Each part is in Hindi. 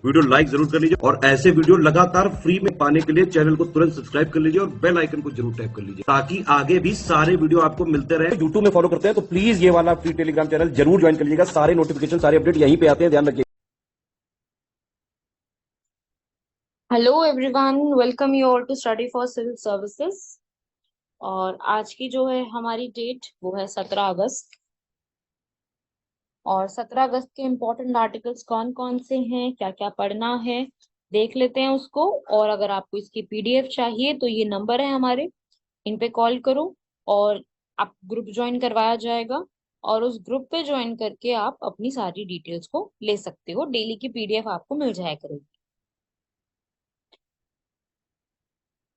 वीडियो लाइक जरूर कर लीजिए और ऐसे वीडियो लगातार फ्री में पाने के लिए चैनल को तुरंत सब्सक्राइब कर लीजिए और बेल आइकन को जरूर टैप कर लीजिए ताकि आगे भी सारे वीडियो आपको मिलते रहे। यूट्यूब में फॉलो करते हैं तो प्लीज ये वाला फ्री टेलीग्राम चैनल जरूर ज्वाइन कर लीजिएगा। सारे नोटिफिकेशन सारे अपडेट यहीं पे आते हैं, ध्यान रखिए। Hello everyone, welcome you all to study for civil services. और आज की जो है हमारी डेट वो है 17 अगस्त। और 17 अगस्त के इम्पोर्टेंट आर्टिकल्स कौन कौन से हैं, क्या क्या पढ़ना है, देख लेते हैं उसको। और अगर आपको इसकी पीडीएफ चाहिए तो ये नंबर है हमारे, इन पे कॉल करो और आप ग्रुप ज्वाइन करवाया जाएगा। और उस ग्रुप पे ज्वाइन करके आप अपनी सारी डिटेल्स को ले सकते हो। डेली की पीडीएफ आपको मिल जाया करेगी।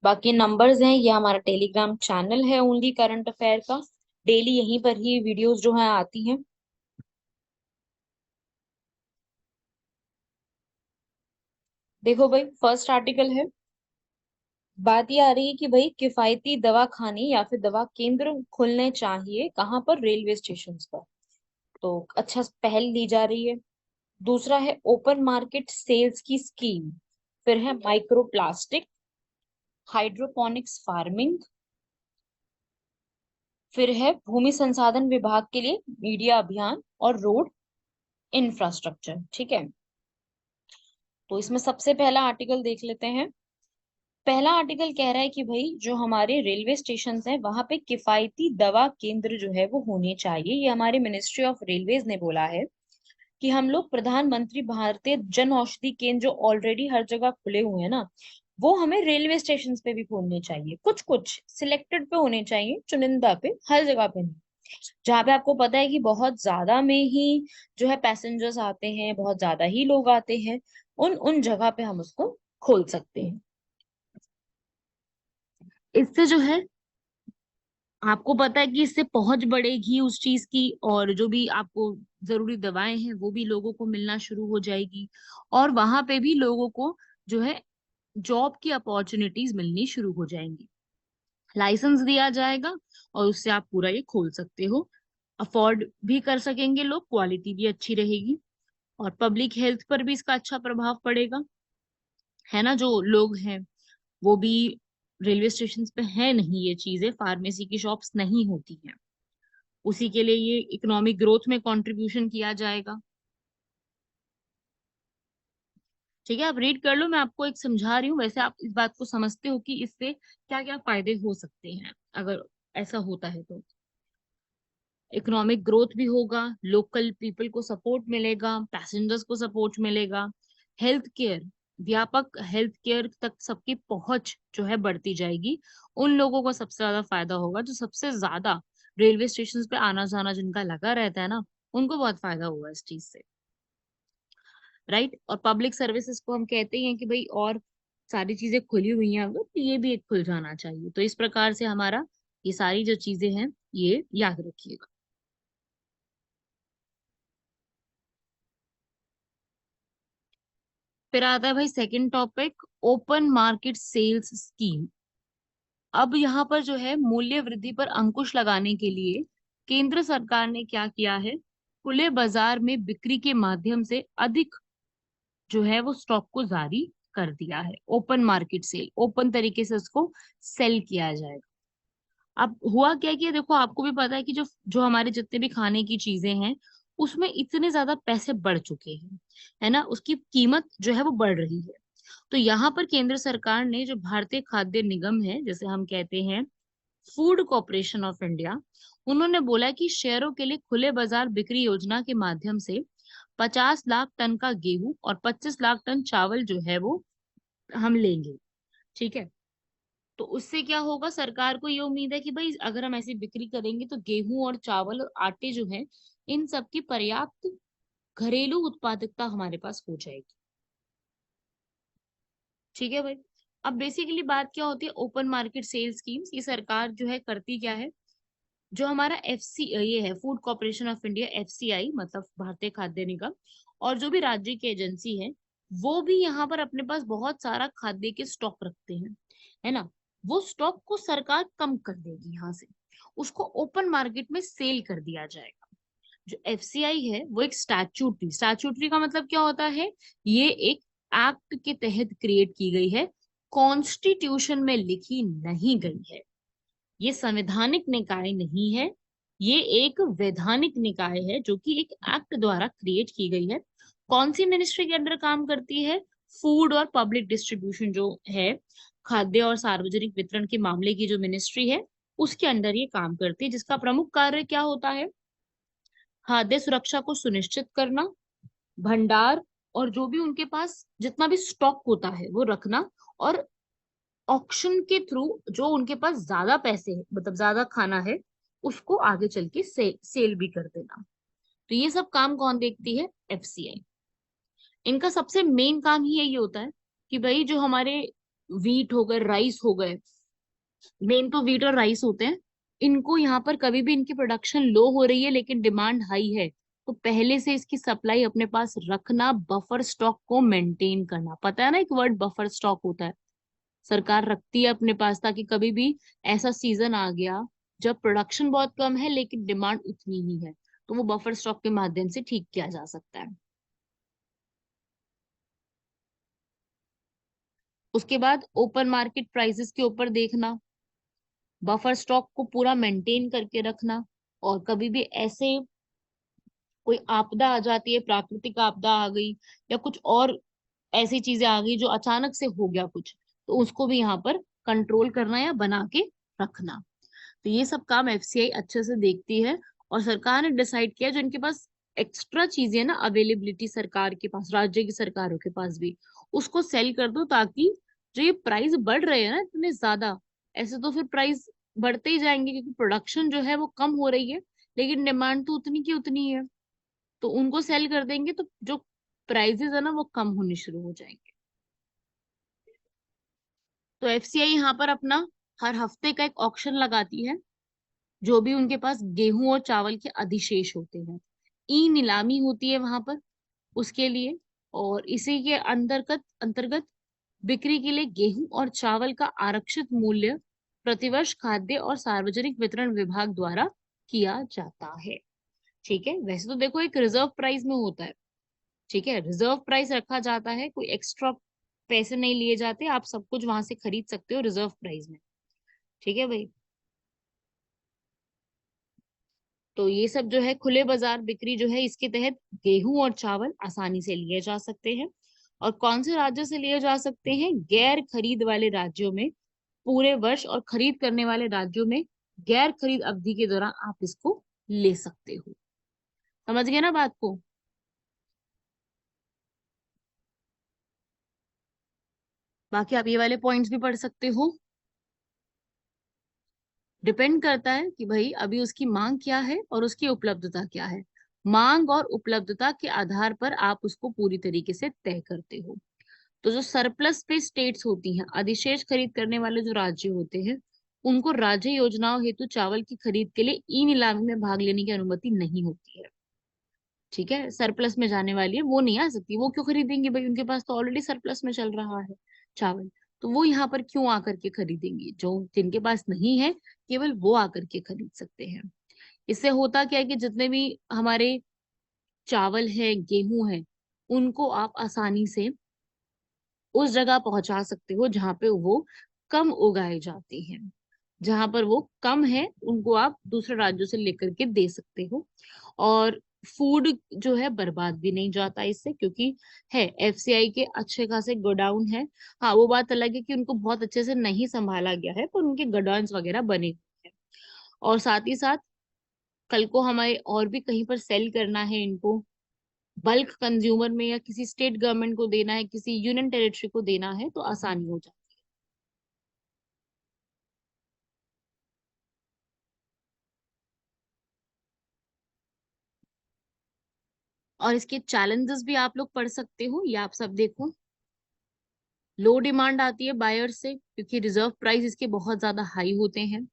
बाकी नंबर्स हैं, ये हमारा टेलीग्राम चैनल है ओनली करंट अफेयर का। डेली यहीं पर ही वीडियोस जो है आती हैं। देखो भाई, फर्स्ट आर्टिकल है। बात ये आ रही है कि भाई किफायती दवा खाने या फिर दवा केंद्र खुलने चाहिए कहाँ पर, रेलवे स्टेशन पर। तो अच्छा पहल ली जा रही है। दूसरा है ओपन मार्केट सेल्स की स्कीम। फिर है माइक्रो प्लास्टिक, हाइड्रोपोनिक्स फार्मिंग। फिर है भूमि संसाधन विभाग के लिए मीडिया अभियान और रोड इंफ्रास्ट्रक्चर। ठीक है, तो इसमें सबसे पहला आर्टिकल देख लेते हैं। पहला आर्टिकल कह रहा है कि भाई जो हमारे रेलवे स्टेशन हैं वहां पे किफायती दवा केंद्र जो है वो होने चाहिए। ये हमारे मिनिस्ट्री ऑफ रेलवेज ने बोला है कि हम लोग प्रधानमंत्री भारतीय जन औषधि केंद्र जो ऑलरेडी हर जगह खुले हुए हैं ना, वो हमें रेलवे स्टेशन पे भी खोलने चाहिए। कुछ कुछ सिलेक्टेड पे होने चाहिए, चुनिंदा पे, हर जगह पे नहीं। जहाँ पे आपको पता है कि बहुत ज्यादा में ही जो है पैसेंजर्स आते हैं, बहुत ज्यादा ही लोग आते हैं, उन उन जगह पे हम उसको खोल सकते हैं। इससे जो है आपको पता है कि इससे पहुंच बढ़ेगी उस चीज की, और जो भी आपको जरूरी दवाएं हैं वो भी लोगों को मिलना शुरू हो जाएगी। और वहां पे भी लोगों को जो है जॉब की अपॉर्चुनिटीज मिलनी शुरू हो जाएंगी। लाइसेंस दिया जाएगा और उससे आप पूरा ये खोल सकते हो। अफोर्ड भी कर सकेंगे लोग, क्वालिटी भी अच्छी रहेगी और पब्लिक हेल्थ पर भी इसका अच्छा प्रभाव पड़ेगा। है ना, जो लोग हैं वो भी रेलवे स्टेशन पे है नहीं, ये चीजें फार्मेसी की शॉप्स नहीं होती हैं, उसी के लिए ये इकोनॉमिक ग्रोथ में कंट्रीब्यूशन किया जाएगा। ठीक है, आप रीड कर लो, मैं आपको एक समझा रही हूँ। वैसे आप इस बात को समझते हो कि इससे क्या क्या फायदे हो सकते हैं अगर ऐसा होता है तो। इकोनॉमिक ग्रोथ भी होगा, लोकल पीपल को सपोर्ट मिलेगा, पैसेंजर्स को सपोर्ट मिलेगा, हेल्थ केयर, व्यापक हेल्थ केयर तक सबकी पहुंच जो है बढ़ती जाएगी। उन लोगों को सबसे ज्यादा फायदा होगा जो सबसे ज्यादा रेलवे स्टेशन पे आना जाना जिनका लगा रहता है ना, उनको बहुत फायदा होगा इस चीज से। राइट, और पब्लिक सर्विसेज को हम कहते हैं कि भाई और सारी चीजें खुली हुई हैं अगर, तो ये भी एक खुल जाना चाहिए। तो इस प्रकार से हमारा ये सारी जो चीजें हैं ये याद रखिएगा। फिर आता है भाई second topic, open market sales scheme. अब यहाँ पर जो है मूल्य वृद्धि पर अंकुश लगाने के लिए केंद्र सरकार ने क्या किया है, खुले बाजार में बिक्री के माध्यम से अधिक जो है वो स्टॉक को जारी कर दिया है। ओपन मार्केट सेल, ओपन तरीके से उसको सेल किया जाएगा। अब हुआ क्या कि देखो, आपको भी पता है कि जो जो हमारे जितने भी खाने की चीजें हैं उसमें इतने ज्यादा पैसे बढ़ चुके हैं, है ना, उसकी कीमत जो है वो बढ़ रही है। तो यहाँ पर केंद्र सरकार ने, जो भारतीय खाद्य निगम है जैसे हम कहते हैं, फूड कॉरपोरेशन ऑफ इंडिया, उन्होंने बोला कि शेयरों के लिए खुले बाजार बिक्री योजना के माध्यम से 50 लाख टन का गेहूं और 25 लाख टन चावल जो है वो हम लेंगे। ठीक है, तो उससे क्या होगा, सरकार को ये उम्मीद है कि भाई अगर हम ऐसी बिक्री करेंगे तो गेहूं और चावल और आटे जो है, इन सब की पर्याप्त घरेलू उत्पादकता हमारे पास हो जाएगी। ठीक है भाई। अब बेसिकली बात क्या होती है, ओपन मार्केट सेल स्कीम्स, ये सरकार जो है करती क्या है, जो हमारा एफसी ये है food corporation of India, FCI मतलब भारतीय खाद्य निगम, और जो भी राज्य की एजेंसी है वो भी यहाँ पर अपने पास बहुत सारा खाद्य के स्टॉक रखते हैं, है ना। वो स्टॉक को सरकार कम कर देगी, यहाँ से उसको ओपन मार्केट में सेल कर दिया जाएगा। जो एफसीआई है वो एक स्टैट्यूटरी, स्टैट्यूटरी का मतलब क्या होता है, ये एक एक्ट के तहत क्रिएट की गई है, कॉन्स्टिट्यूशन में लिखी नहीं गई है। ये संवैधानिक निकाय नहीं है, ये एक वैधानिक निकाय है जो कि एक एक्ट द्वारा क्रिएट की गई है। कौन सी मिनिस्ट्री के अंडर काम करती है? फूड और पब्लिक डिस्ट्रीब्यूशन जो है, खाद्य और सार्वजनिक वितरण के मामले की जो मिनिस्ट्री है, उसके अंडर ये काम करती है, जिसका प्रमुख कार्य क्या होता है? खाद्य सुरक्षा को सुनिश्चित करना, भंडार और जो भी उनके पास जितना भी स्टॉक होता है वो रखना, और ऑक्शन के थ्रू जो उनके पास ज्यादा पैसे है, मतलब ज्यादा खाना है, उसको आगे चल के सेल भी कर देना। तो ये सब काम कौन देखती है? एफसीआई। इनका सबसे मेन काम ही यही होता है कि भाई जो हमारे वीट हो गए, राइस हो गए, मेन तो वीट और राइस होते हैं, इनको यहाँ पर कभी भी इनकी प्रोडक्शन लो हो रही है लेकिन डिमांड हाई है, तो पहले से इसकी सप्लाई अपने पास रखना, बफर स्टॉक को मेंटेन करना। पता है ना, एक वर्ड बफर स्टॉक होता है, सरकार रखती है अपने पास ताकि कभी भी ऐसा सीजन आ गया जब प्रोडक्शन बहुत कम है लेकिन डिमांड उतनी ही है, तो वो बफर स्टॉक के माध्यम से ठीक किया जा सकता है। उसके बाद ओपन मार्केट प्राइसेस के ऊपर देखना, बफर स्टॉक को पूरा मेंटेन करके रखना, और कभी भी ऐसे कोई आपदा आ जाती है, प्राकृतिक आपदा आ गई या कुछ और ऐसी चीजें आ गई जो अचानक से हो गया कुछ, तो उसको भी यहाँ पर कंट्रोल करना या बना के रखना। तो ये सब काम एफसीआई अच्छे से देखती है, और सरकार ने डिसाइड किया जो इनके पास एक्स्ट्रा चीजें ना अवेलेबिलिटी सरकार के पास, राज्य की सरकारों के पास भी, उसको सेल कर दो, ताकि जो ये प्राइस बढ़ रहे हैं ना इतने ज्यादा, ऐसे तो फिर प्राइस बढ़ते ही जाएंगे क्योंकि प्रोडक्शन जो है वो कम हो रही है लेकिन डिमांड तो उतनी की उतनी है, तो उनको सेल कर देंगे तो जो प्राइसेस है ना वो कम होने शुरू हो जाएंगे। तो एफसीआई यहाँ पर अपना हर हफ्ते का एक ऑक्शन लगाती है, जो भी उनके पास गेहूं और चावल के अधिशेष होते हैं, ई नीलामी होती है वहां पर उसके लिए, और इसी के अंतर्गत अंतर्गत बिक्री के लिए गेहूं और चावल का आरक्षित मूल्य प्रतिवर्ष खाद्य और सार्वजनिक वितरण विभाग द्वारा किया जाता है। ठीक है, वैसे तो देखो एक रिजर्व प्राइस में होता है, ठीक है, रिजर्व प्राइस रखा जाता है, कोई एक्स्ट्रा पैसे नहीं लिए जाते, आप सब कुछ वहां से खरीद सकते हो रिजर्व प्राइस में। ठीक है भाई, तो ये सब जो है खुले बाजार बिक्री जो है, इसके तहत गेहूं और चावल आसानी से लिए जा सकते हैं। और कौन से राज्य से लिए जा सकते हैं? गैर खरीद वाले राज्यों में पूरे वर्ष, और खरीद करने वाले राज्यों में गैर खरीद अवधि के दौरान आप इसको ले सकते हो। समझ गए ना बात को? बाकी आप ये वाले पॉइंट्स भी पढ़ सकते हो। डिपेंड करता है कि भाई अभी उसकी मांग क्या है और उसकी उपलब्धता क्या है। मांग और उपलब्धता के आधार पर आप उसको पूरी तरीके से तय करते हो। तो जो सरप्लस पे स्टेट्स होती हैं, अधिशेष खरीद करने वाले जो राज्य होते हैं, उनको राज्य योजनाओं हेतु चावल की खरीद के लिए ई नीलामी में भाग लेने की अनुमति नहीं होती है। ठीक है, सरप्लस में जाने वाली है वो नहीं आ सकती, वो क्यों खरीदेंगे भाई, उनके पास तो ऑलरेडी सरप्लस में चल रहा है चावल, तो वो यहाँ पर क्यों आकर के खरीदेंगे? जो जिनके पास नहीं है केवल वो आकर के खरीद सकते हैं। इससे होता क्या है कि जितने भी हमारे चावल है, गेहूं है, उनको आप आसानी से उस जगह पहुंचा सकते हो जहां पे वो कम उगाए जाते हैं, जहां पर वो कम है उनको आप दूसरे राज्यों से लेकर के दे सकते हो। और फूड जो है बर्बाद भी नहीं जाता इससे, क्योंकि है एफसीआई के अच्छे खासे गोडाउन है। हाँ, वो बात अलग है कि उनको बहुत अच्छे से नहीं संभाला गया है, पर उनके गोडाउन्स वगैरह बने हुए हैं। और साथ ही साथ कल को हमें और भी कहीं पर सेल करना है इनको, बल्क कंज्यूमर में, या किसी स्टेट गवर्नमेंट को देना है, किसी यूनियन टेरिटरी को देना है, तो आसानी हो जाती है। और इसके चैलेंजेस भी आप लोग पढ़ सकते हो, ये आप सब देखो। लो डिमांड आती है बायर से क्योंकि रिजर्व प्राइस इसके बहुत ज्यादा हाई होते हैं,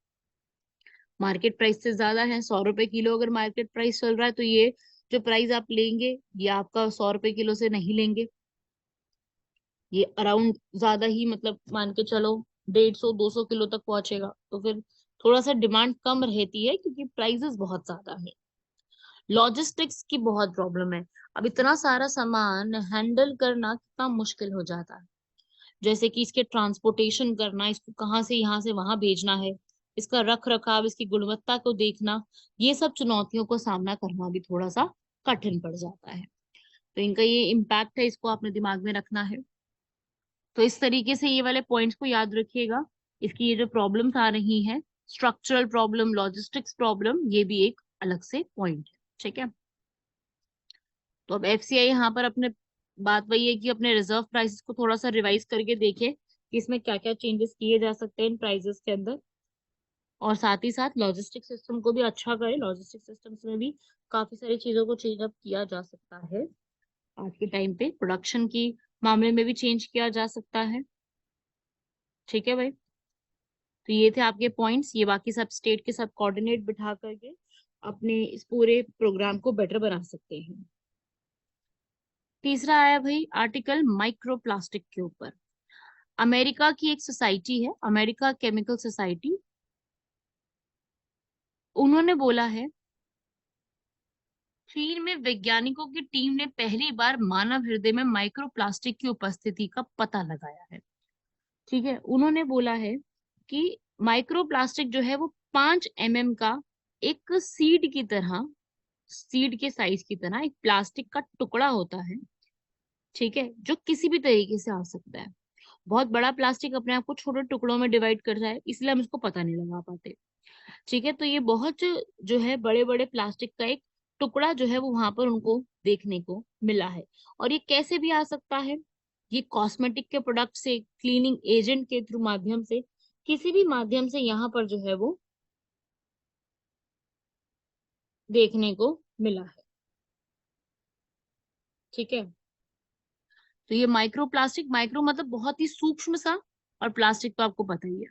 मार्केट प्राइस से ज्यादा है। 100 रुपए किलो अगर मार्केट प्राइस चल रहा है, तो ये जो प्राइस आप लेंगे ये आपका 100 रुपए किलो से नहीं लेंगे, ये अराउंड ज्यादा ही, मतलब मान के चलो 150-200 किलो तक पहुंचेगा, तो फिर थोड़ा सा डिमांड कम रहती है क्योंकि प्राइसेस बहुत ज्यादा है। लॉजिस्टिक्स की बहुत प्रॉब्लम है। अब इतना सारा सामान हैंडल करना कितना मुश्किल हो जाता है, जैसे कि इसके ट्रांसपोर्टेशन करना, इसको कहाँ से यहाँ से वहां भेजना है, इसका रख रखाव, इसकी गुणवत्ता को देखना, ये सब चुनौतियों को सामना करना भी थोड़ा सा कठिन पड़ जाता है। तो इनका ये इम्पैक्ट है, इसको आपने दिमाग में रखना है। तो इस तरीके से ये वाले पॉइंट्स को याद रखिएगा। इसकी ये जो प्रॉब्लम्स आ रही हैं, स्ट्रक्चरल प्रॉब्लम, लॉजिस्टिक्स प्रॉब्लम, ये भी एक अलग से पॉइंट है। ठीक है। तो अब एफसीआई यहाँ पर अपने बात वही है कि अपने रिजर्व प्राइसेस को थोड़ा सा रिवाइज करके देखे कि इसमें क्या क्या चेंजेस किए जा सकते हैं इन प्राइसेस के अंदर, और साथ ही साथ लॉजिस्टिक सिस्टम को भी अच्छा करे। लॉजिस्टिक सिस्टम्स में भी काफी सारी चीजों को चेंज अप किया जा सकता है। आज के टाइम पे प्रोडक्शन की मामले में भी चेंज किया जा सकता है। ठीक है भाई। तो ये थे आपके पॉइंट्स, ये बाकी सब स्टेट के साथ कोऑर्डिनेट बिठा करके अपने इस पूरे प्रोग्राम को बेटर बना सकते हैं। तीसरा आया भाई आर्टिकल माइक्रो प्लास्टिक के ऊपर। अमेरिका की एक सोसाइटी है, अमेरिका केमिकल सोसाइटी, उन्होंने बोला है चीन में वैज्ञानिकों की टीम ने पहली बार मानव हृदय में माइक्रोप्लास्टिक की उपस्थिति का पता लगाया है। ठीक है। उन्होंने बोला है कि माइक्रोप्लास्टिक जो है वो 5 mm का एक सीड की तरह, सीड के साइज की तरह एक प्लास्टिक का टुकड़ा होता है। ठीक है। जो किसी भी तरीके से आ सकता है। बहुत बड़ा प्लास्टिक अपने आप को छोटे टुकड़ों में डिवाइड कर जाए, इसलिए हम इसको पता नहीं लगा पाते। ठीक है। तो ये बहुत जो है बड़े बड़े प्लास्टिक का एक टुकड़ा जो है वो वहां पर उनको देखने को मिला है। और ये कैसे भी आ सकता है, ये कॉस्मेटिक के प्रोडक्ट से, क्लीनिंग एजेंट के थ्रू माध्यम से, किसी भी माध्यम से यहाँ पर जो है वो देखने को मिला है। ठीक है। तो ये माइक्रो प्लास्टिक, माइक्रो मतलब बहुत ही सूक्ष्म सा, और प्लास्टिक तो आपको पता ही है।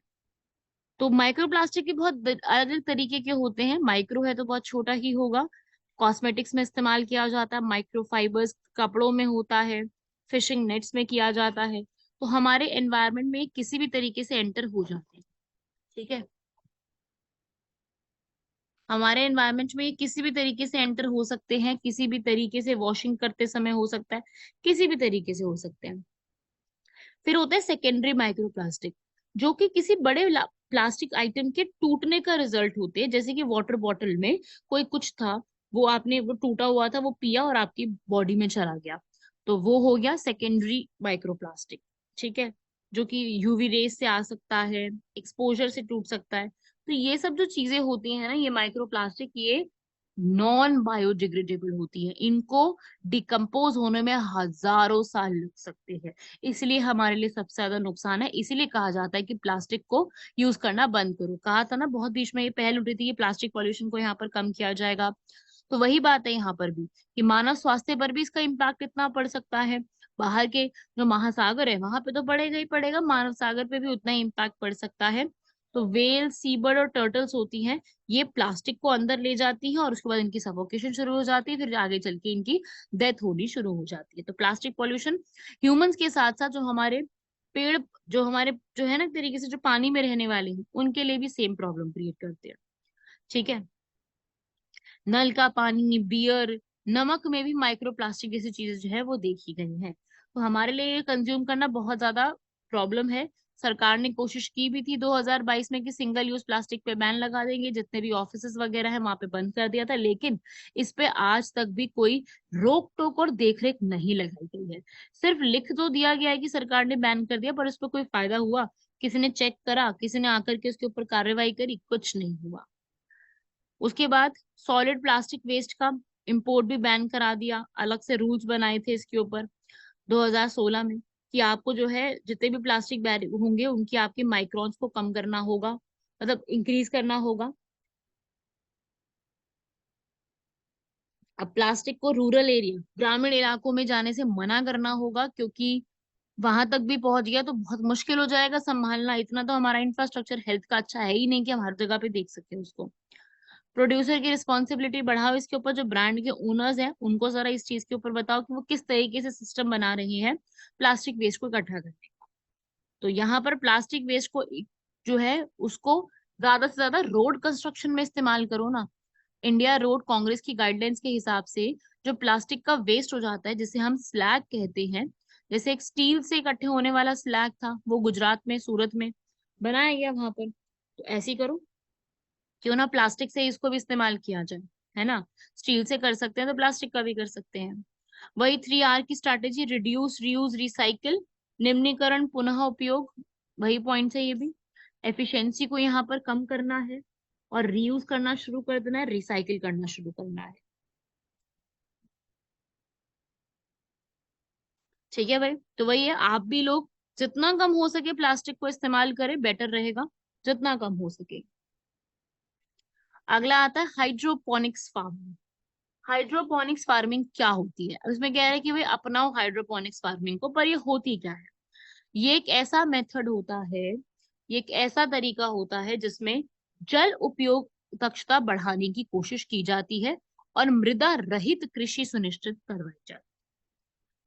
तो माइक्रो प्लास्टिक के बहुत अलग अलग तरीके के होते हैं। माइक्रो है तो बहुत छोटा ही होगा, कॉस्मेटिक्स में इस्तेमाल किया जाता है, माइक्रो फाइबर्स कपड़ों में होता है, फिशिंग नेट्स में किया जाता है। तो हमारे एनवायरनमेंट में किसी भी तरीके से एंटर हो जाते हैं। ठीक है। हमारे एनवायरनमेंट में ये किसी भी तरीके से एंटर हो सकते हैं, किसी भी तरीके से वॉशिंग करते समय हो सकता है, किसी भी तरीके से हो सकते हैं। फिर होता है सेकेंडरी माइक्रोप्लास्टिक, जो कि किसी बड़े प्लास्टिक आइटम के टूटने का रिजल्ट होते हैं। जैसे कि वाटर बॉटल में कोई कुछ था, वो आपने, वो टूटा हुआ था, वो पिया और आपकी बॉडी में चला गया, तो वो हो गया सेकेंडरी माइक्रोप्लास्टिक। ठीक है। जो कि यूवी रेस से आ सकता है, एक्सपोजर से टूट सकता है। तो ये सब जो चीजें होती हैं ना, ये माइक्रोप्लास्टिक, ये नॉन बायोडिग्रेडेबल होती है। इनको डिकम्पोज होने में हजारों साल लग सकते हैं। इसलिए हमारे लिए सबसे ज्यादा नुकसान है। इसीलिए कहा जाता है कि प्लास्टिक को यूज करना बंद करो। कहा था ना, बहुत बीच में ये पहल उठी थी कि प्लास्टिक पॉल्यूशन को यहाँ पर कम किया जाएगा। तो वही बात है यहाँ पर भी, कि मानव स्वास्थ्य पर भी इसका इम्पैक्ट इतना पड़ सकता है। बाहर के जो महासागर है वहां पे तो पड़ेगा ही पड़ेगा, मानव सागर पे भी उतना ही इम्पैक्ट पड़ सकता है। तो वेल, सीबर्ड और टर्टल्स होती हैं, ये प्लास्टिक को अंदर ले जाती हैं और उसके बाद इनकी सफोकेशन शुरू हो जाती है, फिर आगे चल के इनकी डेथ होनी शुरू हो जाती है। तो प्लास्टिक पॉल्यूशन ह्यूमंस के साथ साथ जो हमारे पेड़, जो हमारे जो है ना एक तरीके से जो पानी में रहने वाले हैं, उनके लिए भी सेम प्रॉब्लम क्रिएट करते हैं। ठीक है। नल का पानी, बियर, नमक में भी माइक्रो प्लास्टिक जैसी चीजें जो है वो देखी गई हैं। तो हमारे लिए कंज्यूम करना बहुत ज्यादा प्रॉब्लम है। सरकार ने कोशिश की भी थी 2022 में कि सिंगल यूज प्लास्टिक पे बैन लगा देंगे, जितने भी ऑफिसेस वगैरह है वहां पे बंद कर दिया था, लेकिन इस पे आज तक भी कोई रोक टोक और देखरेख नहीं लगाई गई है। सिर्फ लिख तो दिया गया है कि सरकार ने बैन कर दिया, पर उस पर कोई फायदा हुआ? किसी ने चेक करा? किसी ने आकर के उसके ऊपर कार्रवाई करी? कुछ नहीं हुआ। उसके बाद सॉलिड प्लास्टिक वेस्ट का इंपोर्ट भी बैन करा दिया, अलग से रूल्स बनाए थे इसके ऊपर 2016 में, कि आपको जो है जितने भी प्लास्टिक बैग होंगे उनकी आपके माइक्रॉन्स को कम करना होगा, मतलब इंक्रीज करना होगा। अब प्लास्टिक को रूरल एरिया, ग्रामीण इलाकों में जाने से मना करना होगा, क्योंकि वहां तक भी पहुंच गया तो बहुत मुश्किल हो जाएगा संभालना। इतना तो हमारा इंफ्रास्ट्रक्चर हेल्थ का अच्छा है ही नहीं कि हम हर जगह पे देख सके उसको। प्रोड्यूसर की रिस्पॉन्सिबिलिटी बढ़ाओ इसके ऊपर, जो ब्रांड के ओनर्स हैं उनको जरा इस चीज के ऊपर बताओ कि वो किस तरीके से सिस्टम बना रही है प्लास्टिक वेस्ट को इकट्ठा करने का। तो यहाँ पर प्लास्टिक वेस्ट को जो है उसको ज्यादा से ज्यादा रोड कंस्ट्रक्शन में इस्तेमाल करो ना। इंडिया रोड कांग्रेस की गाइडलाइंस के हिसाब से जो प्लास्टिक का वेस्ट हो जाता है, जिसे हम स्लैग कहते हैं, जैसे एक स्टील से इकट्ठे होने वाला स्लैग था, वो गुजरात में सूरत में बनाया गया वहां पर, तो ऐसे ही करो, क्यों ना प्लास्टिक से इसको भी इस्तेमाल किया जाए, है ना। स्टील से कर सकते हैं तो प्लास्टिक का भी कर सकते हैं। वही 3R की स्ट्रैटेजी, रिड्यूस, रीयूज, रिसाइकिल, निम्नीकरण, पुनः उपयोग, वही पॉइंट है ये भी। एफिशिएंसी को यहाँ पर कम करना है और रीयूज करना शुरू कर देना है, रिसाइकिल करना शुरू करना है। ठीक है भाई, तो वही है, आप भी लोग जितना कम हो सके प्लास्टिक को इस्तेमाल करें, बेटर रहेगा, जितना कम हो सके। अगला आता है हाइड्रोपोनिक्स फार्मिंग। हाइड्रोपोनिक्स फार्मिंग क्या होती है? अब इसमें कह रहे हैं कि भाई अपनाओ हाइड्रोपोनिक्स फार्मिंग को, पर ये होती क्या है? ये एक ऐसा मेथड होता है, ये एक ऐसा तरीका होता है जिसमें जल उपयोग दक्षता बढ़ाने की कोशिश की जाती है और मृदा रहित कृषि सुनिश्चित करवाई जाती है।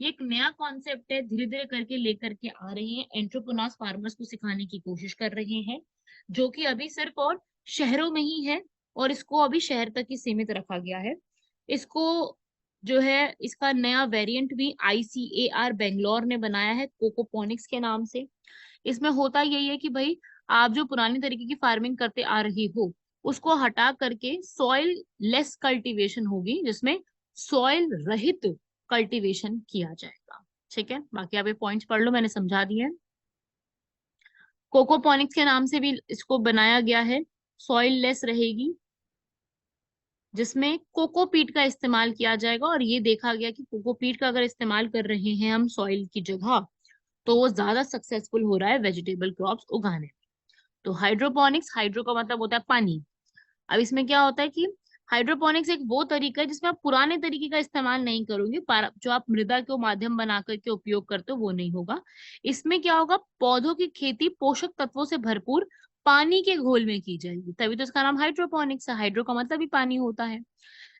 ये एक नया कॉन्सेप्ट है, धीरे धीरे करके लेकर के आ रहे हैं, एंटरप्रेन्योर्स फार्मर्स को सिखाने की कोशिश कर रहे हैं, जो कि अभी सिर्फ और शहरों में ही है, और इसको अभी शहर तक ही सीमित रखा गया है। इसको जो है, इसका नया वेरिएंट भी ICAR बेंगलोर ने बनाया है, कोकोपोनिक्स के नाम से। इसमें होता यही है कि भाई आप जो पुरानी तरीके की फार्मिंग करते आ रही हो, उसको हटा करके सॉइल लेस कल्टीवेशन होगी, जिसमें सॉइल रहित कल्टीवेशन किया जाएगा। ठीक है, बाकी आप ये पॉइंट्स पढ़ लो, मैंने समझा दिए हैं। कोकोपोनिक्स के नाम से भी इसको बनाया गया है, सॉइल लेस रहेगी, जिसमें कोकोपीट का इस्तेमाल किया जाएगा, और ये देखा गया कि कोकोपीट का अगर इस्तेमाल कर रहे हैं हम सॉइल की जगह, तो वो ज्यादा सक्सेसफुल हो रहा है वेजिटेबल क्रॉप्स उगाने में। तो हाइड्रोपोनिक्स, हाइड्रो का मतलब होता है पानी। अब इसमें क्या होता है कि हाइड्रोपोनिक्स एक वो तरीका है जिसमें आप पुराने तरीके का इस्तेमाल नहीं करोगे, जो आप मृदा को माध्यम बना करके उपयोग करते हो वो नहीं होगा। इसमें क्या होगा, पौधों की खेती पोषक तत्वों से भरपूर पानी के घोल में की जाएगी, तभी तो इसका नाम हाइड्रोपोनिक्स है। हाइड्रो का मतलब ही पानी होता है,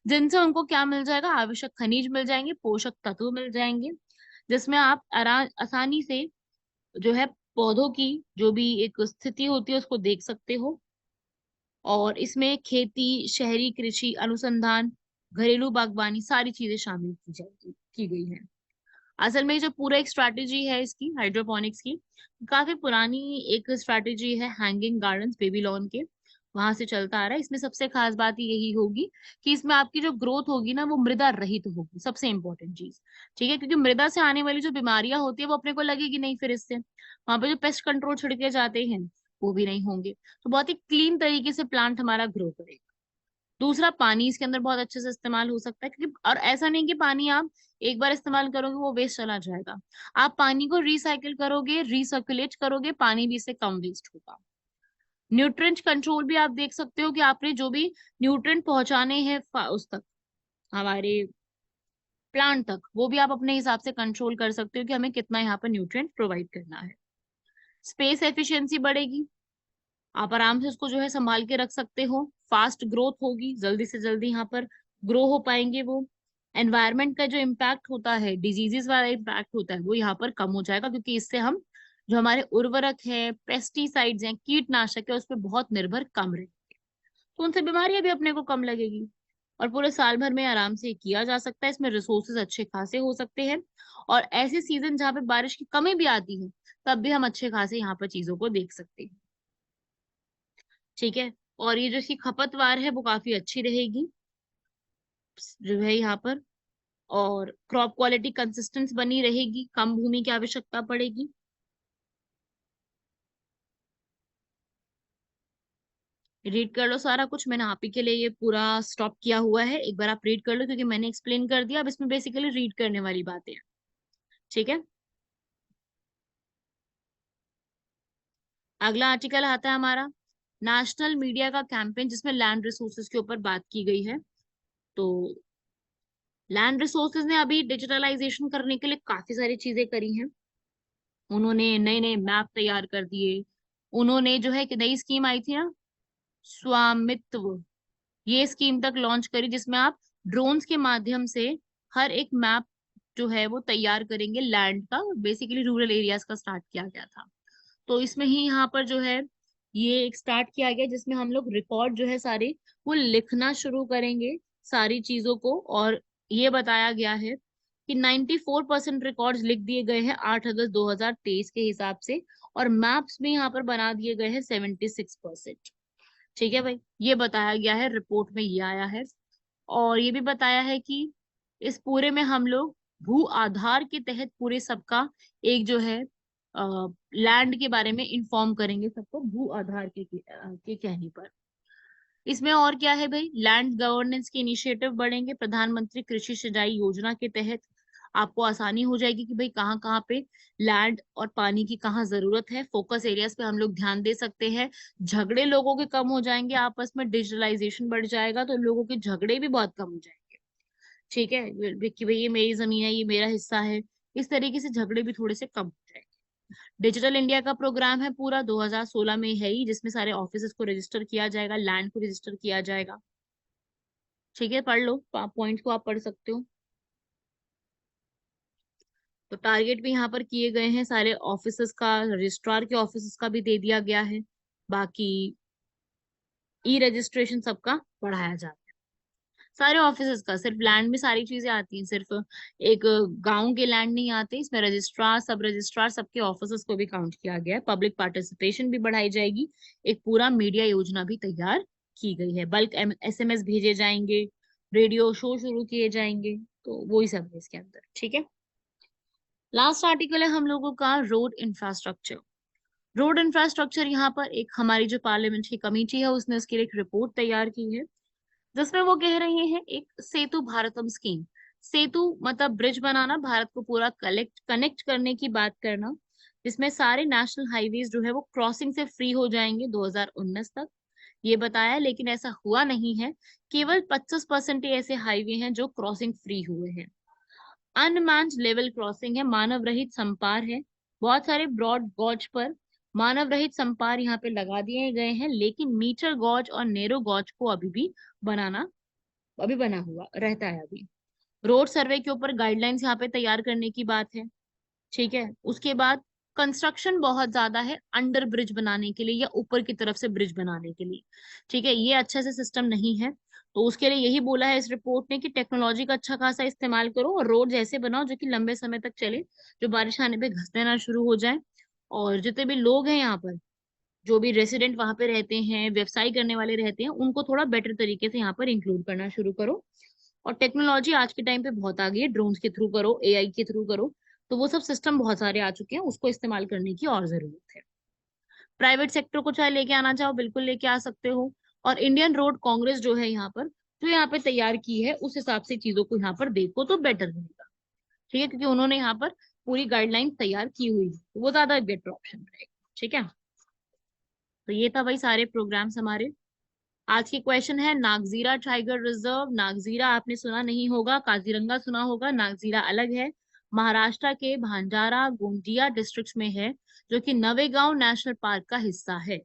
जिनसे उनको क्या मिल जाएगा, आवश्यक खनिज मिल जाएंगे, पोषक तत्व मिल जाएंगे, जिसमें आप आसानी से जो है पौधों की जो भी एक स्थिति होती है उसको देख सकते हो। और इसमें खेती, शहरी कृषि, अनुसंधान, घरेलू बागवानी, सारी चीजें शामिल की गई है। असल में जो पूरा एक स्ट्रैटेजी है इसकी हाइड्रोपोनिक्स की, काफी पुरानी एक स्ट्रैटेजी है, हैंगिंग गार्डन्स बेबीलोन के वहां से चलता आ रहा है। इसमें सबसे खास बात यही होगी कि इसमें आपकी जो ग्रोथ होगी ना, वो मृदा रहित होगी, सबसे इंपॉर्टेंट चीज। ठीक है, क्योंकि मृदा से आने वाली जो बीमारियां होती है वो अपने को लगेगी नहीं, फिर इससे वहां पे जो पेस्ट कंट्रोल छिड़के जाते हैं वो भी नहीं होंगे, तो बहुत ही क्लीन तरीके से प्लांट हमारा ग्रो करेगा। दूसरा, पानी इसके अंदर बहुत अच्छे से इस्तेमाल हो सकता है, क्योंकि और ऐसा नहीं कि पानी आप एक बार इस्तेमाल करोगे वो वेस्ट चला जाएगा। आप पानी को रिसाइकिल करोगे, रिसर्कुलेट करोगे, पानी भी इससे कम वेस्ट होगा। न्यूट्रिएंट कंट्रोल भी आप देख सकते हो कि आपने जो भी न्यूट्रिएंट पहुंचाने हैं उस तक, हमारे प्लांट तक, वो भी आप अपने हिसाब से कंट्रोल कर सकते हो कि हमें कितना यहाँ पर न्यूट्रिएंट प्रोवाइड करना है। स्पेस एफिशिएंसी बढ़ेगी, आप आराम से उसको जो है संभाल के रख सकते हो। फास्ट ग्रोथ होगी, जल्दी से जल्दी यहाँ पर ग्रो हो पाएंगे वो। एनवायरनमेंट का जो इम्पैक्ट होता है, डिजीजेस वाला इम्पैक्ट होता है, वो यहाँ पर कम हो जाएगा, क्योंकि इससे हम जो हमारे उर्वरक है, पेस्टिसाइड्स हैं, कीटनाशक है, उस पर बहुत निर्भर कम रहेंगे, तो उनसे बीमारियां भी अपने को कम लगेगी, और पूरे साल भर में आराम से किया जा सकता है। इसमें रिसोर्सेज अच्छे खासे हो सकते हैं, और ऐसे सीजन जहाँ पे बारिश की कमी भी आती है, तब भी हम अच्छे खासे यहाँ पर चीजों को देख सकते हैं। ठीक है, और ये जो इसकी खपतवार है वो काफी अच्छी रहेगी जो है यहाँ पर, और क्रॉप क्वालिटी कंसिस्टेंट बनी रहेगी, कम भूमि की आवश्यकता पड़ेगी। रीड कर लो सारा कुछ, मैंने आप ही के लिए ये पूरा स्टॉप किया हुआ है, एक बार आप रीड कर लो, क्योंकि मैंने एक्सप्लेन कर दिया, अब इसमें बेसिकली रीड करने वाली बातें हैं। ठीक है, अगला आर्टिकल आता है हमारा नेशनल मीडिया का कैंपेन, जिसमें लैंड रिसोर्सेज के ऊपर बात की गई है। तो लैंड रिसोर्सेज ने अभी डिजिटलाइजेशन करने के लिए काफी सारी चीजें करी हैं। उन्होंने नए नए मैप तैयार कर दिए, उन्होंने जो है कि नई स्कीम आई थी ना, स्वामित्व, ये स्कीम तक लॉन्च करी, जिसमें आप ड्रोन्स के माध्यम से हर एक मैप जो है वो तैयार करेंगे लैंड का, बेसिकली रूरल एरियाज का स्टार्ट किया गया था। तो इसमें ही यहाँ पर जो है ये एक स्टार्ट किया गया जिसमें हम लोग रिकॉर्ड जो है सारे वो लिखना शुरू करेंगे सारी चीजों को। और ये बताया गया है कि 94% रिकॉर्ड्स लिख दिए गए हैं 8 अगस्त 2023 के हिसाब से, और मैप्स भी यहाँ पर बना दिए गए हैं 76%। ठीक है भाई, ये बताया गया है रिपोर्ट में, ये आया है। और ये भी बताया है कि इस पूरे में हम लोग भू आधार के तहत पूरे सबका एक जो है लैंड के बारे में इंफॉर्म करेंगे सबको भू आधार के कहने पर। इसमें और क्या है भाई, लैंड गवर्नेंस के इनिशिएटिव बढ़ेंगे प्रधानमंत्री कृषि सिंचाई योजना के तहत। आपको आसानी हो जाएगी कि भाई कहाँ कहाँ पे लैंड और पानी की कहाँ जरूरत है, फोकस एरियाज पे हम लोग ध्यान दे सकते हैं। झगड़े लोगों के कम हो जाएंगे आपस में, डिजिटलाइजेशन बढ़ जाएगा तो लोगों के झगड़े भी बहुत कम हो जाएंगे। ठीक है, कि भाई ये मेरी जमीन है, ये मेरा हिस्सा है, इस तरीके से झगड़े भी थोड़े से कम हो जाएंगे। डिजिटल इंडिया का प्रोग्राम है पूरा 2016 में है ही, जिसमें सारे ऑफिस को रजिस्टर किया जाएगा, लैंड को रजिस्टर किया जाएगा। ठीक है, पढ़ लो पॉइंट को, आप पढ़ सकते हो। तो टारगेट भी यहाँ पर किए गए हैं सारे ऑफिसर्स का, रजिस्ट्रार के ऑफिस का भी दे दिया गया है। बाकी ई रजिस्ट्रेशन सबका बढ़ाया जाता है सारे ऑफिसेस का। सिर्फ लैंड में सारी चीजें आती हैं, सिर्फ एक गांव के लैंड नहीं आते, इसमें रजिस्ट्रार सब रजिस्ट्रार सबके ऑफिसेस को भी काउंट किया गया है। पब्लिक पार्टिसिपेशन भी बढ़ाई जाएगी, एक पूरा मीडिया योजना भी तैयार की गई है, बल्क एसएमएस भेजे जाएंगे, रेडियो शो शुरू किए जाएंगे, तो वही सब है इसके अंदर। ठीक है, लास्ट आर्टिकल है हम लोगों का रोड इंफ्रास्ट्रक्चर। रोड इंफ्रास्ट्रक्चर यहाँ पर एक हमारी जो पार्लियामेंट की कमेटी है उसने उसके लिए एक रिपोर्ट तैयार की है, जिसमें वो कह रहे हैं एक सेतु भारतम स्कीम। सेतु मतलब ब्रिज बनाना, भारत को पूरा कनेक्ट करने की बात करना, जिसमें सारे नेशनल हाईवेज जो है वो क्रॉसिंग से फ्री हो जाएंगे 2019 तक, ये बताया। लेकिन ऐसा हुआ नहीं है, केवल 25% ही ऐसे हाईवे हैं जो क्रॉसिंग फ्री हुए हैं। अनमैन्ड लेवल क्रॉसिंग है, मानव रहित संपार है, बहुत सारे ब्रॉड गॉज पर मानव रहित संपार यहाँ पे लगा दिए गए हैं, लेकिन मीटर गॉज और नेरो गॉज को अभी भी बनाना, अभी बना हुआ रहता है अभी। रोड सर्वे के ऊपर गाइडलाइंस यहाँ पे तैयार करने की बात है। ठीक है, उसके बाद कंस्ट्रक्शन बहुत ज्यादा है अंडर ब्रिज बनाने के लिए या ऊपर की तरफ से ब्रिज बनाने के लिए। ठीक है, ये अच्छे से सिस्टम नहीं है, तो उसके लिए यही बोला है इस रिपोर्ट ने कि टेक्नोलॉजी का अच्छा खासा इस्तेमाल करो और रोड ऐसे बनाओ जो कि लंबे समय तक चले, जो बारिश आने पे घसने ना शुरू हो जाए। और जितने भी लोग हैं यहाँ पर, जो भी रेसिडेंट वहां पे रहते हैं, व्यवसाय करने वाले रहते हैं, उनको थोड़ा बेटर तरीके से यहाँ पर इंक्लूड करना शुरू करो। और टेक्नोलॉजी आज के टाइम पे बहुत आ गई है, ड्रोन्स के थ्रू करो, एआई के थ्रू करो, तो वो सब सिस्टम बहुत सारे आ चुके हैं, उसको इस्तेमाल करने की और जरूरत है। प्राइवेट सेक्टर को चाहे लेके आना चाहो बिल्कुल लेके आ सकते हो। और इंडियन रोड कांग्रेस जो है यहाँ पर, जो यहाँ पे तैयार की है, उस हिसाब से चीजों को यहाँ पर देखो तो बेटर रहेगा। ठीक है, क्योंकि उन्होंने यहाँ पर पूरी गाइडलाइन तैयार की हुई है, तो वो ज्यादा बेटर ऑप्शन रहेगा। ठीक है, तो ये था भाई सारे प्रोग्राम्स हमारे। आज की क्वेश्चन है नागजीरा टाइगर रिजर्व। नागजीरा आपने सुना नहीं होगा, काजीरंगा सुना होगा, नागजीरा अलग है। महाराष्ट्र के भांडारा गोंदिया डिस्ट्रिक्ट में है, जो कि नवेगांव नेशनल पार्क का हिस्सा है।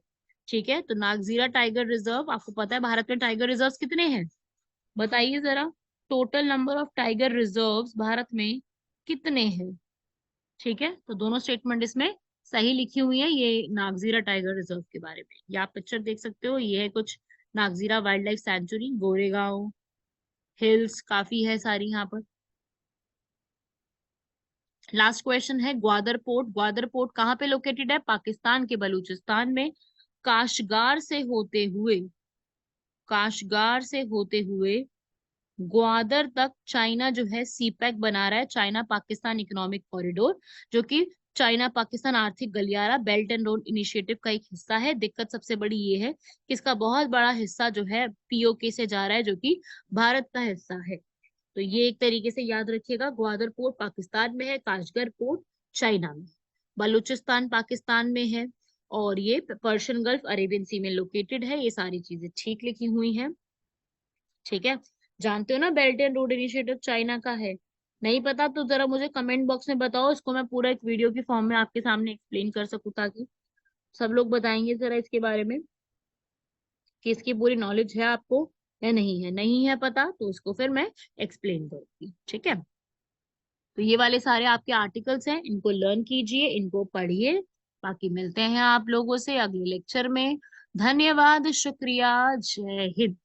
ठीक है, तो नागजीरा टाइगर रिजर्व, आपको पता है भारत में टाइगर रिजर्व कितने हैं, बताइए जरा, total number of tiger reserves Bharat में कितने हैं। ठीक है, तो दोनों स्टेटमेंट इसमें सही लिखी हुई है। ये नागजीरा टाइगर रिजर्व के बारे में, ये आप पिक्चर देख सकते हो, ये है कुछ Nagzira wild life sanctuary, Goregaon hills काफी है सारी यहाँ पर। लास्ट क्वेश्चन है ग्वादर पोर्ट। ग्वादर पोर्ट कहाँ पे लोकेटेड है, पाकिस्तान के बलूचिस्तान में। काशगार से होते हुए, काशगार से होते हुए ग्वादर तक चाइना जो है सीपैक बना रहा है, चाइना पाकिस्तान इकोनॉमिक कॉरिडोर, जो कि चाइना पाकिस्तान आर्थिक गलियारा बेल्ट एंड रोड इनिशिएटिव का एक हिस्सा है। दिक्कत सबसे बड़ी ये है कि इसका बहुत बड़ा हिस्सा जो है पीओके से जा रहा है, जो कि भारत का हिस्सा है। तो ये एक तरीके से याद रखिएगा, ग्वादर पोर्ट पाकिस्तान में है, काशगर पोर्ट चाइना में, बलूचिस्तान पाकिस्तान में है, और ये पर्शियन गल्फ अरेबियन सी में लोकेटेड है। ये सारी चीजें ठीक लिखी हुई हैं। ठीक है, जानते हो ना belt and road initiative China का है, नहीं पता तो जरा मुझे कमेंट बॉक्स में बताओ, इसको मैं पूरा एक वीडियो की फॉर्म में आपके सामने एक्सप्लेन कर सकूं, ताकि सब लोग बताएंगे जरा इसके बारे में कि इसकी पूरी नॉलेज है आपको या नहीं है। नहीं है पता तो इसको फिर मैं एक्सप्लेन करूंगी। ठीक है, तो ये वाले सारे आपके आर्टिकल्स हैं, इनको लर्न कीजिए, इनको पढ़िए, बाकी मिलते हैं आप लोगों से अगले लेक्चर में। धन्यवाद, शुक्रिया, जय हिंद।